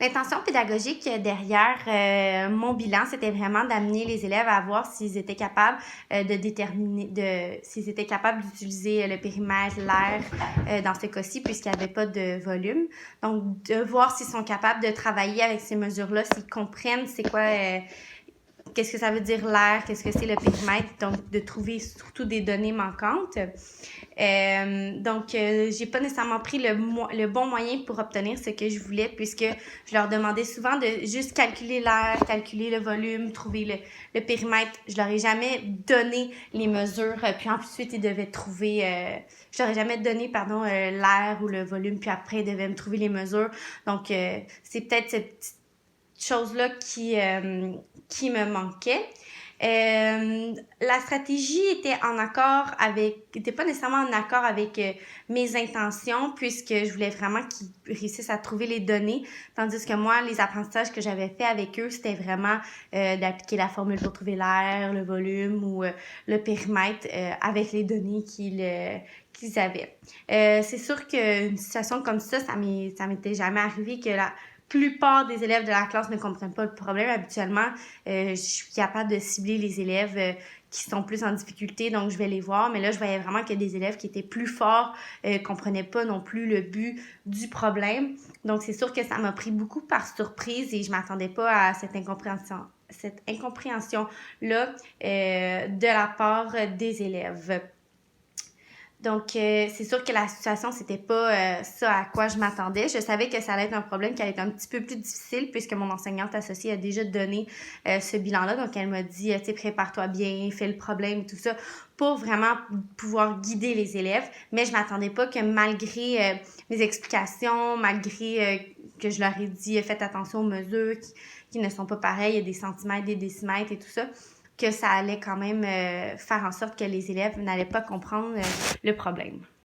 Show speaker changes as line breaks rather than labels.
L'intention pédagogique derrière mon bilan, c'était vraiment d'amener les élèves à voir s'ils étaient capables s'ils étaient capables d'utiliser le périmètre, l'air dans ce cas-ci, puisqu'il n'y avait pas de volume. Donc, de voir s'ils sont capables de travailler avec ces mesures-là, s'ils comprennent c'est quoi, qu'est-ce que ça veut dire l'air, qu'est-ce que c'est le périmètre, donc de trouver surtout des données manquantes. J'ai pas nécessairement pris le bon moyen pour obtenir ce que je voulais, puisque je leur demandais souvent de juste calculer l'air, calculer le volume, trouver le périmètre. Je leur ai jamais donné les mesures, puis ensuite ils devaient trouver... je leur ai jamais donné, l'air ou le volume, puis après ils devaient me trouver les mesures. Donc, c'est peut-être cette petite chose-là qui me manquait. La stratégie était pas nécessairement en accord avec mes intentions, puisque je voulais vraiment qu'ils réussissent à trouver les données, tandis que moi, les apprentissages que j'avais fait avec eux, c'était vraiment d'appliquer la formule pour trouver l'air, le volume ou le périmètre avec les données qu'ils avaient. C'est sûr qu'une situation comme ça m'était jamais arrivé que la plupart des élèves de la classe ne comprennent pas le problème. Habituellement, je suis capable de cibler les élèves qui sont plus en difficulté, donc je vais les voir. Mais là, je voyais vraiment que des élèves qui étaient plus forts comprenaient pas non plus le but du problème. Donc, c'est sûr que ça m'a pris beaucoup par surprise et je m'attendais pas à cette incompréhension-là de la part des élèves. Donc, c'est sûr que la situation, c'était pas ça à quoi je m'attendais. Je savais que ça allait être un problème qui allait être un petit peu plus difficile puisque mon enseignante associée a déjà donné ce bilan-là. Donc, elle m'a dit, tu sais, prépare-toi bien, fais le problème et tout ça pour vraiment pouvoir guider les élèves. Mais je m'attendais pas que malgré mes explications, malgré que je leur ai dit, faites attention aux mesures qui ne sont pas pareilles, il y a des centimètres, des décimètres et tout ça, que ça allait quand même faire en sorte que les élèves n'allaient pas comprendre le problème.